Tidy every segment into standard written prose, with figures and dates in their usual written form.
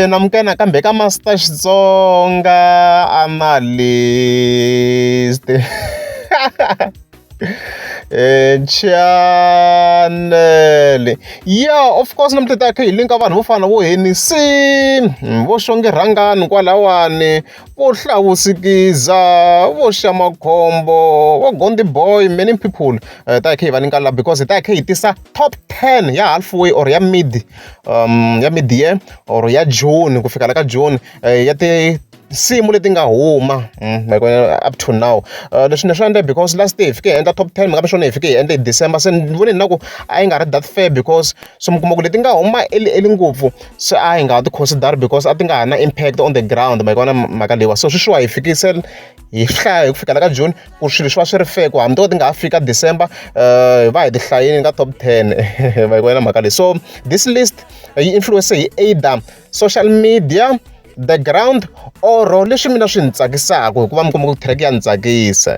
namukena kambe ka Master Xitsonga analyst channel. Yeah, of course namuntlha ta kha hi linka vanhu vo fana vo Henisi, vo Shonge Rhangani kwalawani, vo Hlawusikiza, vo Shamakhombo, vo Gondi Boy, many people ta kha hi va linka la because ta kha hi tisa top 10 ya halfway or ya mid year or ya June ku fika la ka June ya ti nsimu leti nga huma up to now. Leswi ni swi endle because last year hi fike hi endla top 10 mi nga mi swona hi fike hi endle hi December, se ni vone na ku a yi nga ri that fair because so mi kuma ku leti nga huma eli ngopfu se a hi nga ti consider because a ti nga ha na impact on the ground mi vona mhaka leyiwa. So sweswiwa hi fikise hi hlaya hi ku fika la ka June ku swilo swi va swi ri fair ku hambi to ti nga ha fika December hi va hi ti hlayini ka top 10 mi vona mhaka leyi. So this list yi influence hi either social media, the ground, or leswi mina swi ni tsakisaka hikuva mi kuma ku track ya ni tsakisa.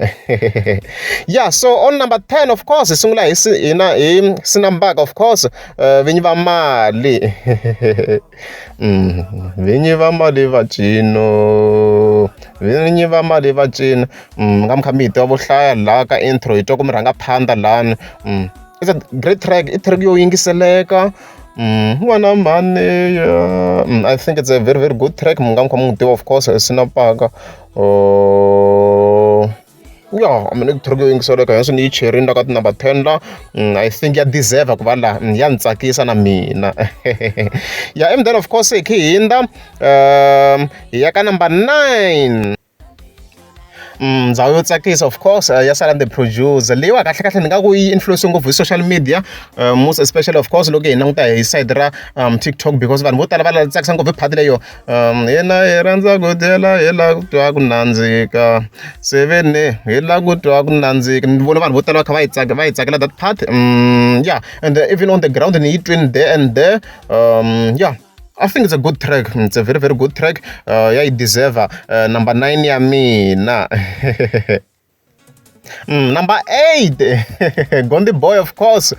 Yeah, so on number 10 of course hi sungula hi Sinambaka of course, vinyi va mali vinyi va mali va cino, vinyi va mali va cina nga mi kha mi hi tiva vo hlaya laha ka intro hi twa ku mi rhanga phanda lani. It's a great track, i track yo yingiseleka. N'wana mani, I think it's a very very good track. Mi nga mi kha mi n'wi tiva of course Sinambaka. Yeah, I mean track yo yingiseleka hinso ni yi cherile la ka number 10 la. I think ya deserve ku va la ya ni tsakisa na mina. Yeah, and then of course hi kha hi hindza ya ka number 9. Ndhawu yo tsakisa of course ya Sala the Producer leyiwa kahlekahle ni nga ku yi influence ngopfu hi social media, most especially of course loko hi languta hi side ra TikTok because vanhu vo tala va tsakisa ngopfu hi phati leyo hina hi rhandza ku dyela hi la ku twa ku nandzika 7 hi la ku twa ku nandzika. Ni vona vanhu vo tala va kha va yi tsakela that part. Yeah, and even on the ground ni yi twini there and there. Yeah, I think it's a good track. It's a very very good track. Yeah, it deserve number 9 ya mina. Number 8 Gondi Boy of course,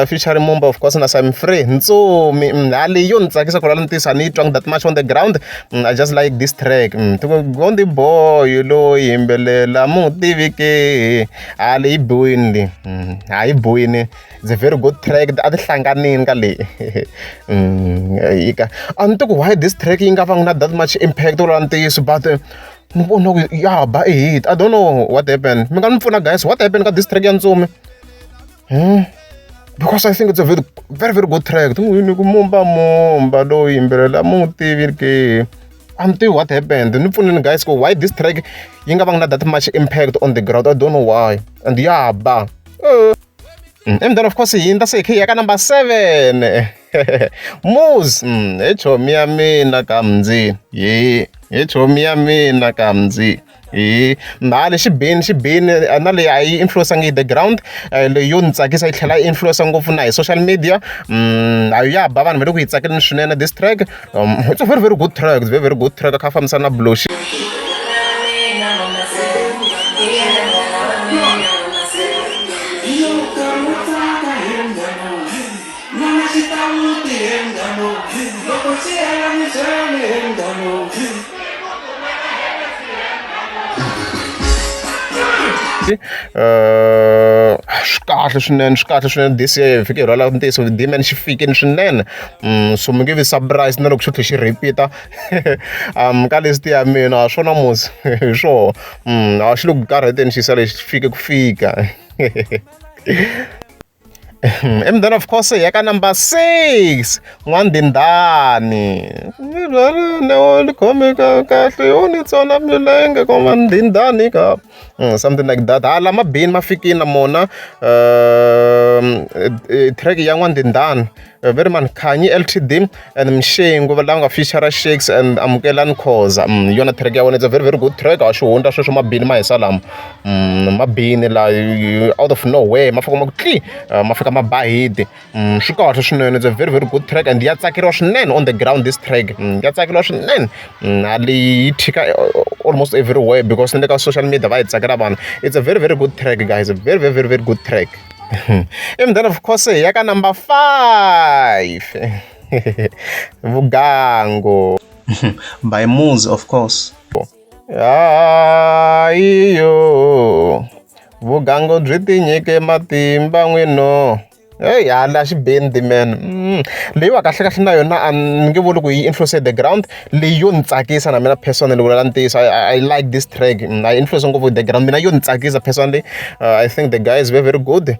featuring Mumba of course na Sam Free. So ali yo ni tsakisa ku la ntisa ni twang that much on the ground. I just like this track. Gondi Boy lo yimbelela mutivike ali boyini. Hayi boyini. It's a very good track. A ti hlanganini ka leyi. Why this track yi nga va na that much impact or ntiyiso but yeah, but I don't know what happened. Mi nga mi pfuna guys, what happened ka this track ya Ntsumi? Because I think it's a very very very good track. Ni ku Mumba lo yimbelela mutivike. I'm telling you what happened. Ni pfuneni guys ku why this track yi nga va na that much impact on the ground. I don't know why. And yeah, ba and then of course hi hindza se hi ya ka number 7 Moose, hi chomi ya mina ka mundzi, hi chomi ya mina ka mundzi. Mali xibini na leyi a yi influence the ground, leyi yo ni tsakisa yi tlhela yi influence ngopfu na hi social media. Ya ba vanhu va le ku yi tsakeleni swinene this track. It's a very very good track, it's a very very good track. A kha fambisana na Bloshi. Kahle swinene this year hi fike hi rhwala ntiyiso Demon xi fikini swinene. So mi nge vi surprise na loko xi tlhe xi repeat ka list ya mina swona musi hi swoho. A xi le ku karhateni xi sale xi fike ku fika. And then of course hi ya ka number 6 N'wandindani. Ni khome kahle yo ni tsona milenge ko N'wandindani ka. Something like that. Hala mabini ma fikini na mona track ya N'wandindani. Very man Khanyi Ltd and Mshengu va lava nga feature Shakes and Amukelani Khoza. Yona track ya wona, it's a very very good track. A swi hundza sweswo mabini ma hisa lama. Mabini la out of nowhere ma fika ma ku tli ma fika ma ba hit. Swi kahle swinene, it's a very very good track and ya tsakeriwa swinene on the ground this track. Ya tsakeriwa swinene. Ali yi thika almost everywhere because ni le ka social media va yi tsakela vanhu. It's a very very good track guys, a very very very very good track. And then of course ya ka number 5 Vugango. By Moons, of course. Iyo vugango byi tinyike matimba n'wino. Hey, hala xibindi man. Leyiwa kahle na yona ni nge vuli ku yi influence the ground. Leyi yo ni tsakisa na mina personally vula ntiyiso. I like this track. I influence ngopfu the ground. Mina yo ni tsakisa personally. I think the guy is very good.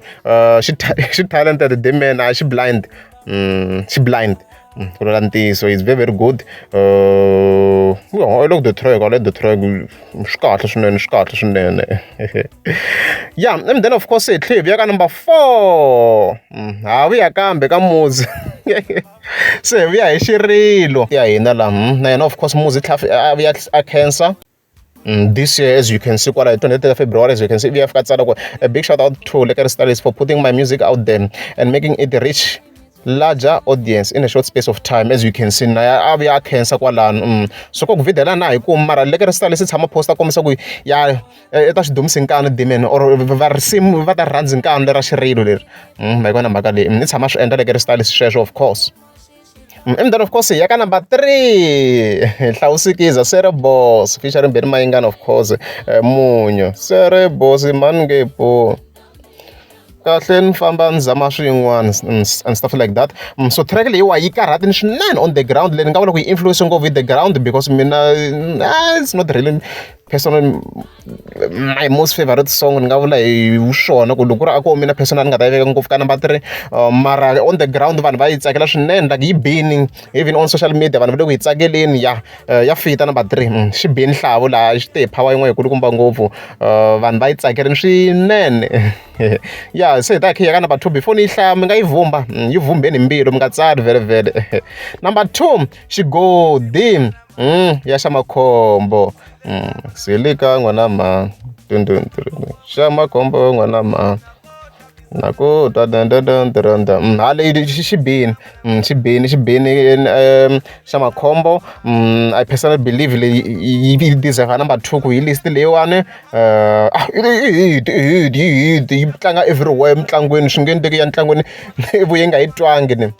She talented the man. She blind. She blind. So it's very good. I like the track. Yeah, and then of course clip yaka number 4. We are kambe ka Muzi. Se we are xirilo. Yeah, hina la. Na of course Muzi we are cancer. This year, as you can see, 23rd of February, as you can see, we have got a big shout out to Lekere Stylists for putting my music out there and making it reach larger audience in a short space of time. As you can see, na we are cancer kwalano. So ko videla na hi ku mara Lekere Stylists tshama posta komisa ku ya eta xidumisi nkani dimen or va risimu va ta rhandzi nkani lera xirilo leri. Ma kona mhaka leyi ni tshama swi endla Lekere Stylists sweswo of course. And then of course yaka number 3 Hlawusikiza Cerebos featuring Benny Mayengani of course Munyo Cerebos mangepo kahle ni famba ni zama swin'wana and stuff like that. So track leyiwa yi karhatini swinene on the ground leyi ni nga vula ku yi influence ngopfu with the ground because mina it's not really personal my most favorite song ni nga vula hi swona ku loko ku ri a ko mina personal ni nga ta yi veka ngopfu ka number 3 mara on the ground vanhu va yi tsakela swinene like yi bini even on social media vanhu va le ku yi tsakeleni ya fita number 3 xi bini nhlavu laha xi te hi power yin'we yikulukumba ngopfu vanhu va yi tsakeleni swinene ya se hi ta khe ya ka number 2 before ni yi hlaya mi nga yi vumba yi vumbeni mbilu mi nga tsali vele number 2 Xigodi ya xa Makhombo silika n'wana ma xa Makhombo n'wana ma naku hale xibini xa Makhombo. I personally believe yi deserve number 2 ku yi list leyiwani yi tlanga everywhere mitlangwini swi nge endleki ya ntlangwini ivi yi nga yi twangi ni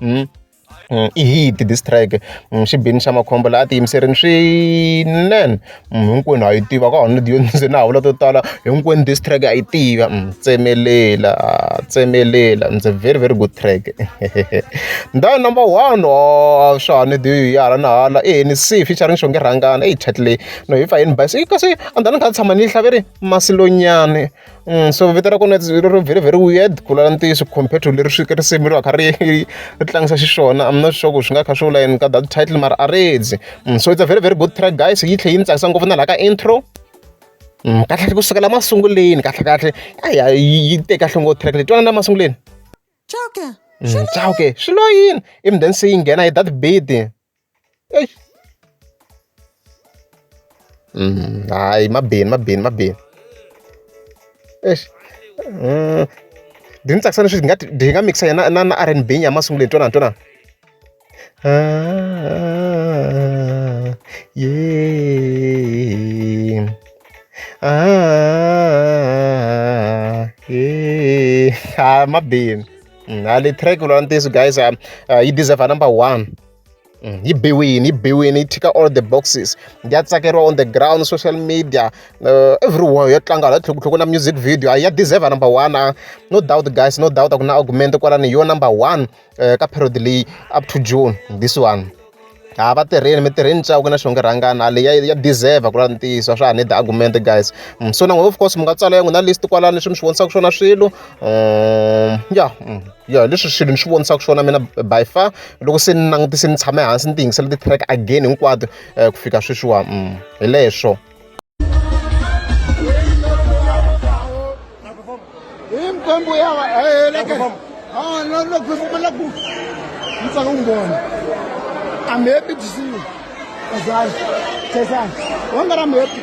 I hit this track xibini xa Makhombo laha ti yimiserini swinene hinkwenu ha yi tiva ka hona yo ndzi na vula to tala hinkwenu this track ha yi tiva tsemelela it's a very good track. Then number 1 shani di yala na hala ANC featuring Shonge Rangana title no if I invite kasi andani kha tshama ni hlaveri Masilonyane. So vito ra kona it's very weird ku lala ntiyiso compared to leri risimu ri va kha ri tlangisa xiswona. I'm not sure ku swi nga kha swi vula yini ka that title mara areds. So it's a very good track guys. Yi tlhe yi ni tsakisa ngopfu na laha ka intro kahle kusukela masunguleni kahle yi te kahle ngopfu track leyi twana na masunguleni Chauke swi lo yini ivi then se yi nghena hi that beat hayi mabini di ni tsakisa leswi di nga mixa na R&B ya masunguleni twana mabini hale track vula ntiyiso guys yi deserve number 1 yi biwini yi tika all the boxes ya tsakeriwa on the ground social media everywhere ya tlanga hala tlhekutlheku na music video ya deserve number 1 no doubt guys no doubt ku na argument kwalani yo number 1 ka period leyi up to June this one va tirheni mi tirheni Chauke na Shonge Rangana leyi ya deserve ku ra ntiyiso swa ha need argument guys. So na of course mi nga tsala yangu na list kwalani leswi mi swi vonisaka swona swilo leswi swilo ni swi vonisaka swona mina by far loko se ni langutise ni tshame hansi ni tiyingisela ti-track again hinkwato ku fika sweswiwa hi leswo. I'm happy to see you. Azai, Chesan. Wonder I'm happy.